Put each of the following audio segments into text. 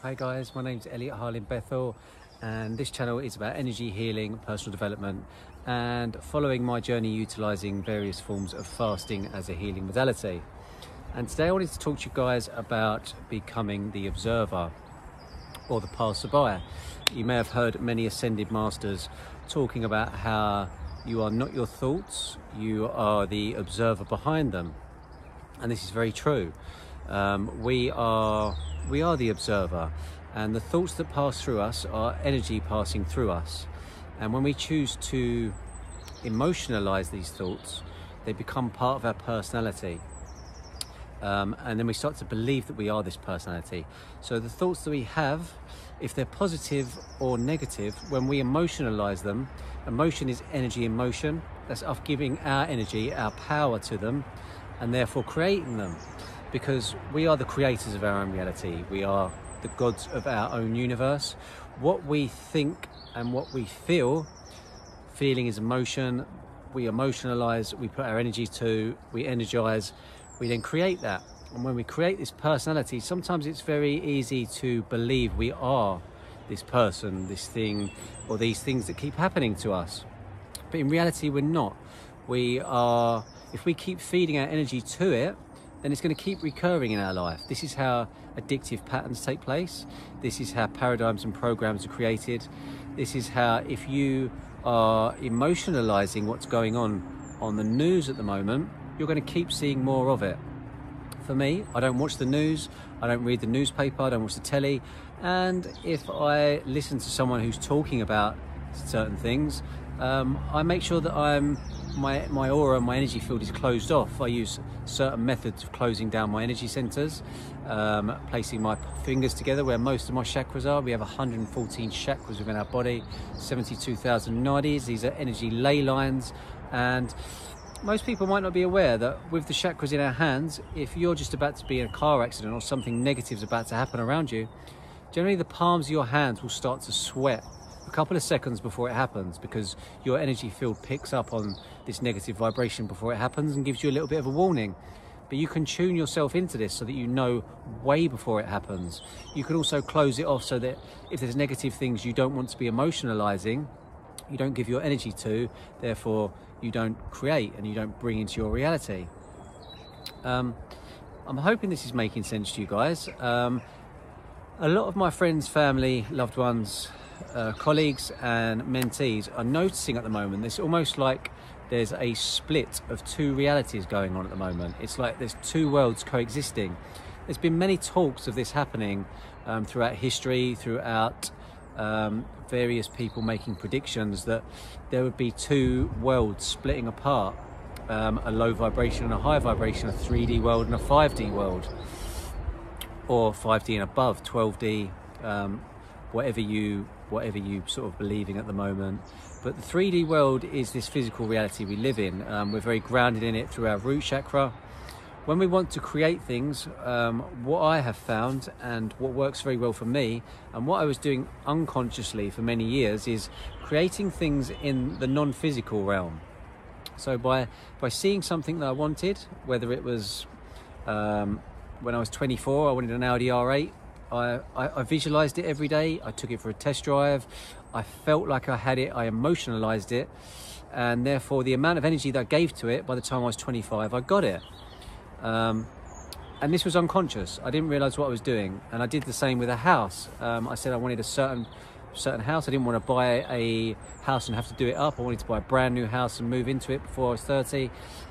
Hi guys, my name's Elliot Harlin Bethel, and this channel is about energy healing, personal development, and following my journey utilising various forms of fasting as a healing modality. And today I wanted to talk to you guys about becoming the observer or the passerby. You may have heard many ascended masters talking about how you are not your thoughts, you are the observer behind them. And this is very true. We are the observer, and the thoughts that pass through us are energy passing through us. And when we choose to emotionalize these thoughts, they become part of our personality. And then we start to believe that we are this personality. So the thoughts that we have, if they're positive or negative, when we emotionalize them, emotion is energy in motion. That's us giving our energy, our power to them, and therefore creating them. Because we are the creators of our own reality. We are the gods of our own universe. What we think and what we feel, feeling is emotion. We emotionalize, we put our energy to, we energize, we then create that. And when we create this personality, sometimes it's very easy to believe we are this person, this thing, or these things that keep happening to us. But in reality, we're not. We are, if we keep feeding our energy to it, then it's going to keep recurring in our life. This is how addictive patterns take place. This is how paradigms and programs are created. This is how, if you are emotionalizing what's going on the news at the moment, you're going to keep seeing more of it. For me, I don't watch the news, I don't read the newspaper, I don't watch the telly, and if I listen to someone who's talking about certain things, I make sure that my aura, my energy field is closed off. I use certain methods of closing down my energy centers, placing my fingers together where most of my chakras are. We have 114 chakras within our body, 72,000 nadis. These are energy ley lines, and most people might not be aware that with the chakras in our hands, if you're just about to be in a car accident or something negative is about to happen around you, generally the palms of your hands will start to sweat a couple of seconds before it happens, because your energy field picks up on this negative vibration before it happens and gives you a little bit of a warning. But you can tune yourself into this so that you know way before it happens. You can also close it off so that if there's negative things you don't want to be emotionalizing, you don't give your energy to, therefore you don't create and you don't bring into your reality. I'm hoping this is making sense to you guys. A lot of my friends, family, loved ones, colleagues and mentees are noticing at the moment, it's almost like there's a split of two realities going on at the moment. It's like there's two worlds coexisting. There's been many talks of this happening throughout history, throughout various people making predictions that there would be two worlds splitting apart, a low vibration and a high vibration, a 3D world and a 5D world, or 5D and above, 12D, whatever you sort of believing at the moment. But the 3D world is this physical reality we live in. We're very grounded in it through our root chakra. When we want to create things, what I have found and what works very well for me, and what I was doing unconsciously for many years, is creating things in the non-physical realm. So by seeing something that I wanted, whether it was when I was 24, I wanted an Audi R8. I visualized it every day. I took it for a test drive. I felt like I had it. I emotionalized it, and therefore the amount of energy that I gave to it, by the time I was 25, I got it. And this was unconscious. I didn't realize what I was doing. And I did the same with a house. I said I wanted a certain house. I didn't want to buy a house and have to do it up. I wanted to buy a brand new house and move into it before I was 30.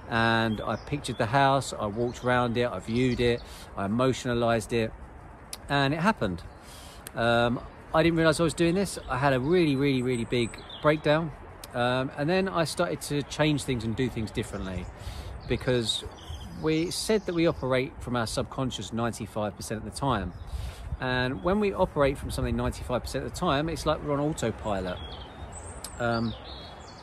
And I pictured the house, I walked around it, I viewed it, I emotionalized it, and it happened. I didn't realize I was doing this. I had a really big breakdown, and then I started to change things and do things differently, because we said that we operate from our subconscious 95% of the time, and when we operate from something 95% of the time, it's like we're on autopilot, and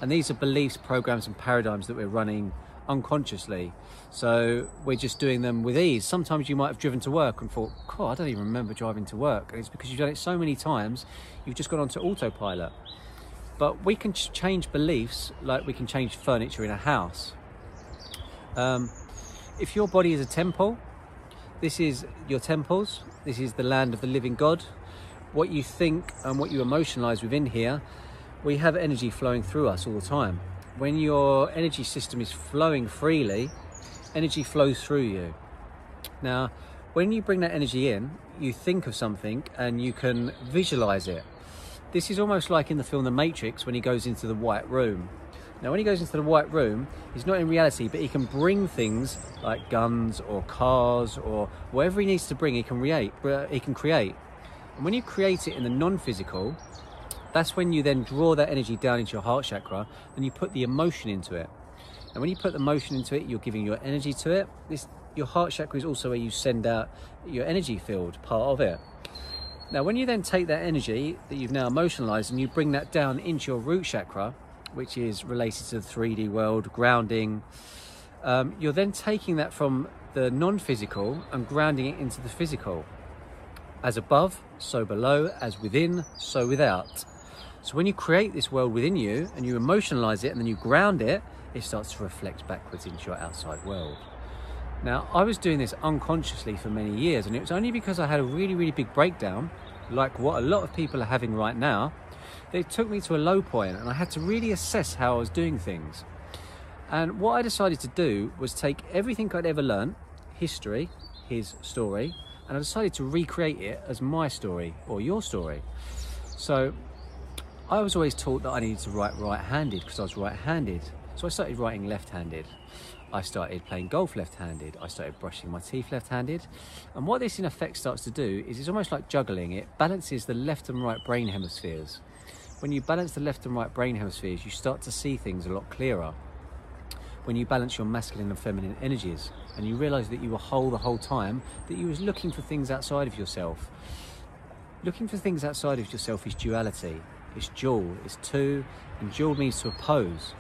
these are beliefs, programs and paradigms that we're running unconsciously. So we're just doing them with ease. Sometimes you might have driven to work and thought, God, I don't even remember driving to work. And it's because you've done it so many times, you've just gone onto autopilot. But we can change beliefs like we can change furniture in a house. If your body is a temple, this is your temples, This is the land of the living God. What you think and what you emotionalize within here, we have energy flowing through us all the time. When your energy system is flowing freely, energy flows through you. Now, when you bring that energy in, you think of something and you can visualize it. This is almost like in the film The Matrix when he goes into the white room. Now, when he goes into the white room, he's not in reality, but he can bring things like guns or cars or whatever he needs to bring, he can create. And when you create it in the non-physical, that's when you then draw that energy down into your heart chakra and you put the emotion into it. And when you put the emotion into it, you're giving your energy to it. Your heart chakra is also where you send out your energy field, part of it. Now, when you then take that energy that you've now emotionalized and you bring that down into your root chakra, which is related to the 3D world, grounding, you're then taking that from the non-physical and grounding it into the physical. As above, so below, as within, so without. So when you create this world within you and you emotionalize it and then you ground it, it starts to reflect backwards into your outside world. Now, I was doing this unconsciously for many years, and it was only because I had a really, really big breakdown, like what a lot of people are having right now, that it took me to a low point and I had to really assess how I was doing things. And what I decided to do was take everything I'd ever learned, history, his story, and I decided to recreate it as my story or your story. So I was always taught that I needed to write right-handed because I was right-handed. So I started writing left-handed. I started playing golf left-handed. I started brushing my teeth left-handed. And what this in effect starts to do is it's almost like juggling. It balances the left and right brain hemispheres. When you balance the left and right brain hemispheres, you start to see things a lot clearer. When you balance your masculine and feminine energies and you realize that you were whole the whole time, that you was looking for things outside of yourself. Looking for things outside of yourself is duality. It's dual, it's two, and dual means to oppose.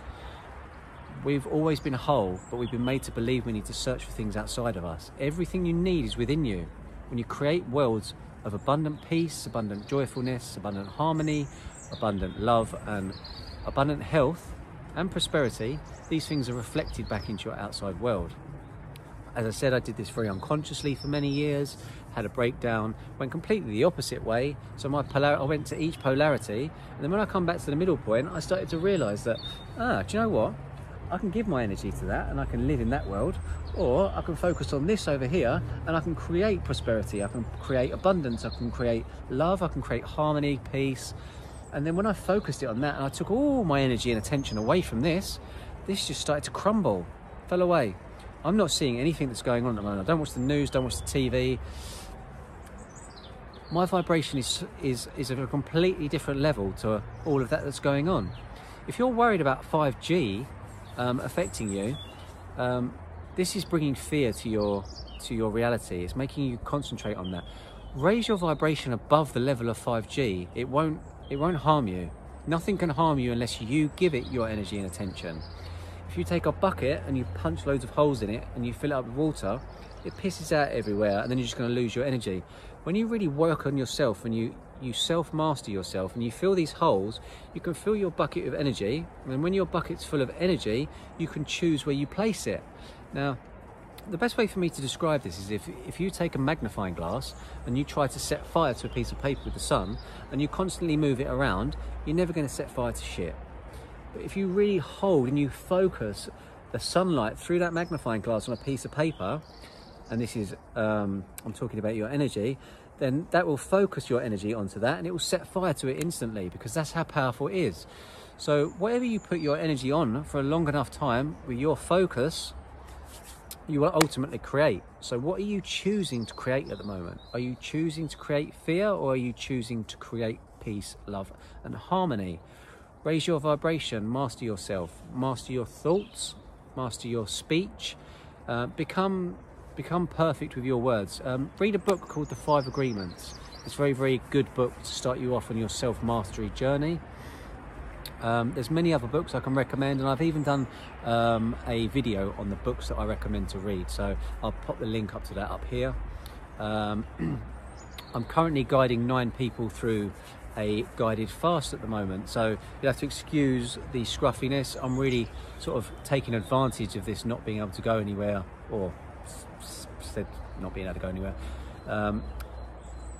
We've always been whole, but we've been made to believe we need to search for things outside of us. Everything you need is within you. When you create worlds of abundant peace, abundant joyfulness, abundant harmony, abundant love, and abundant health and prosperity, these things are reflected back into your outside world. As I said, I did this very unconsciously for many years, had a breakdown, went completely the opposite way. So I went to each polarity, and then when I come back to the middle point, I started to realize that, do you know what? I can give my energy to that and I can live in that world, or I can focus on this over here and I can create prosperity, I can create abundance, I can create love, I can create harmony, peace. And then when I focused it on that and I took all my energy and attention away from this just started to crumble, fell away. I'm not seeing anything that's going on at the moment. I don't watch the news, don't watch the TV. My vibration is at a completely different level to all of that that's going on. If you're worried about 5G affecting you, this is bringing fear to your reality. It's making you concentrate on that. Raise your vibration above the level of 5G. It won't harm you. Nothing can harm you unless you give it your energy and attention. If you take a bucket and you punch loads of holes in it and you fill it up with water, it pisses out everywhere and then you're just going to lose your energy. When you really work on yourself and you self-master yourself and you fill these holes, you can fill your bucket with energy, and when your bucket's full of energy, you can choose where you place it. Now, the best way for me to describe this is if you take a magnifying glass and you try to set fire to a piece of paper with the sun and you constantly move it around, you're never going to set fire to shit. But if you really hold and you focus the sunlight through that magnifying glass on a piece of paper, and this is, I'm talking about your energy, then that will focus your energy onto that and it will set fire to it instantly, because that's how powerful it is. So whatever you put your energy on for a long enough time with your focus, you will ultimately create. So what are you choosing to create at the moment? Are you choosing to create fear, or are you choosing to create peace, love and harmony? Raise your vibration, master yourself, master your thoughts, master your speech, become perfect with your words. Read a book called The 5 Agreements. It's a very, very good book to start you off on your self-mastery journey. There's many other books I can recommend, and I've even done a video on the books that I recommend to read, so I'll pop the link up to that up here. I'm currently guiding 9 people through a guided fast at the moment, so you'll have to excuse the scruffiness. I'm really sort of taking advantage of this not being able to go anywhere, or instead not being able to go anywhere.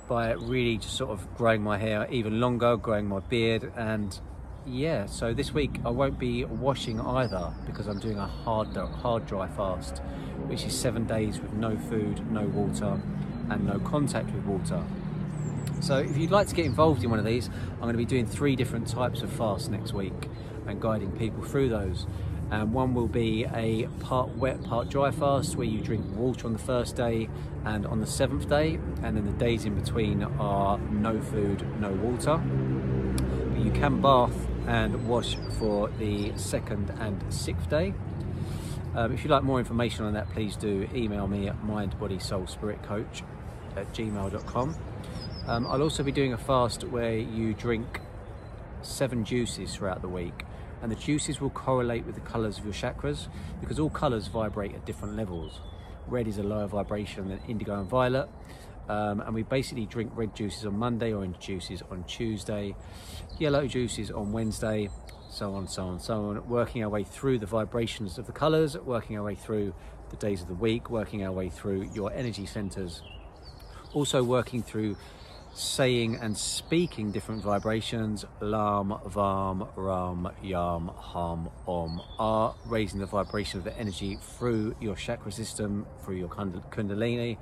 by really just sort of growing my hair even longer, growing my beard. And yeah, so this week I won't be washing either, because I'm doing a hard dry fast, which is 7 days with no food, no water, and no contact with water. So if you'd like to get involved in one of these, I'm going to be doing 3 different types of fast next week and guiding people through those. And one will be a part wet, part dry fast, where you drink water on the first day and on the 7th day, and then the days in between are no food, no water. But you can bath and wash for the 2nd and 6th day. If you'd like more information on that, please do email me at mindbodysoulspiritcoach@gmail.com. I'll also be doing a fast where you drink 7 juices throughout the week, and the juices will correlate with the colours of your chakras, because all colours vibrate at different levels. Red is a lower vibration than indigo and violet, and we basically drink red juices on Monday, orange juices on Tuesday, yellow juices on Wednesday, so on, so on, so on, working our way through the vibrations of the colours, working our way through the days of the week, working our way through your energy centres, also working through saying and speaking different vibrations: lam, vam, ram, yam, ham, om, ah, raising the vibration of the energy through your chakra system, through your kundalini.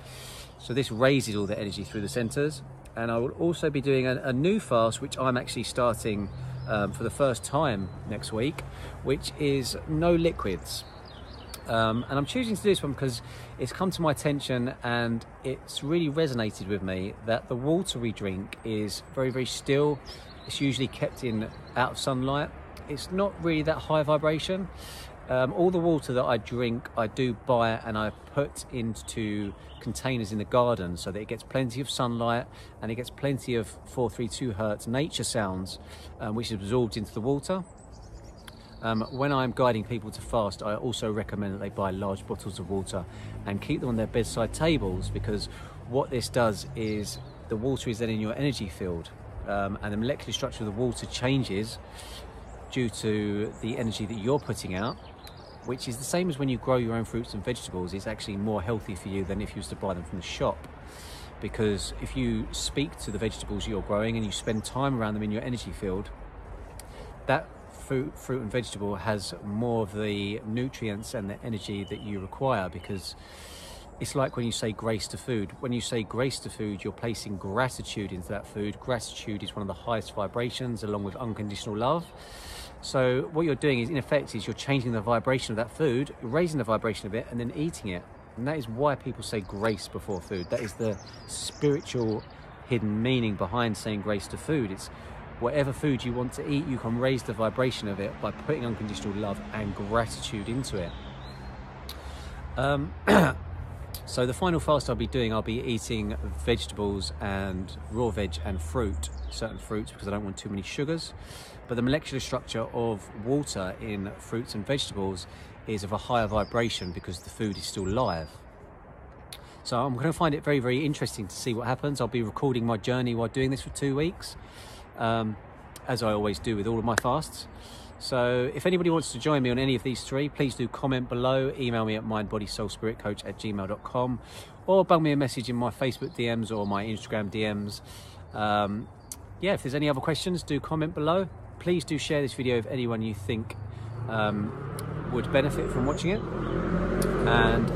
So this raises all the energy through the centers. And I will also be doing a new fast, which I'm actually starting for the first time next week, which is no liquids. And I'm choosing to do this one because it's come to my attention and it's really resonated with me that the water we drink is very, very still. It's usually kept in out of sunlight. It's not really that high vibration. All the water that I drink, I do buy and I put into containers in the garden so that it gets plenty of sunlight and it gets plenty of 432 hertz nature sounds, which is absorbed into the water. When I'm guiding people to fast, I also recommend that they buy large bottles of water and keep them on their bedside tables, because what this does is the water is then in your energy field, and the molecular structure of the water changes due to the energy that you're putting out, which is the same as when you grow your own fruits and vegetables. It's actually more healthy for you than if you was to buy them from the shop, because if you speak to the vegetables you're growing and you spend time around them in your energy field, that fruit and vegetable has more of the nutrients and the energy that you require. Because it's like when you say grace to food. When you say grace to food, you're placing gratitude into that food. Gratitude is one of the highest vibrations, along with unconditional love. So what you're doing is, in effect, is you're changing the vibration of that food, raising the vibration of it, and then eating it. And that is why people say grace before food. That is the spiritual hidden meaning behind saying grace to food. It's whatever food you want to eat, you can raise the vibration of it by putting unconditional love and gratitude into it. So the final fast I'll be doing, I'll be eating vegetables and raw veg and fruit, certain fruits, because I don't want too many sugars. But the molecular structure of water in fruits and vegetables is of a higher vibration because the food is still live. So I'm going to find it very, very interesting to see what happens. I'll be recording my journey while doing this for 2 weeks. As I always do with all of my fasts. So if anybody wants to join me on any of these 3, please do comment below, email me at mindbodysoulspiritcoach@gmail.com, or bung me a message in my Facebook DMs or my Instagram DMs. Yeah, if there's any other questions, do comment below. Please do share this video with anyone you think would benefit from watching it. And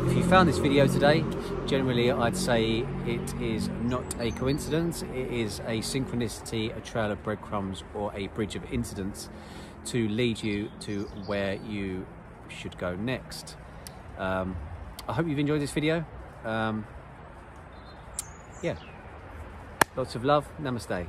if you found this video today, generally I'd say it is not a coincidence. It is a synchronicity, a trail of breadcrumbs, or a bridge of incidents to lead you to where you should go next. I hope you've enjoyed this video. Yeah, lots of love. Namaste.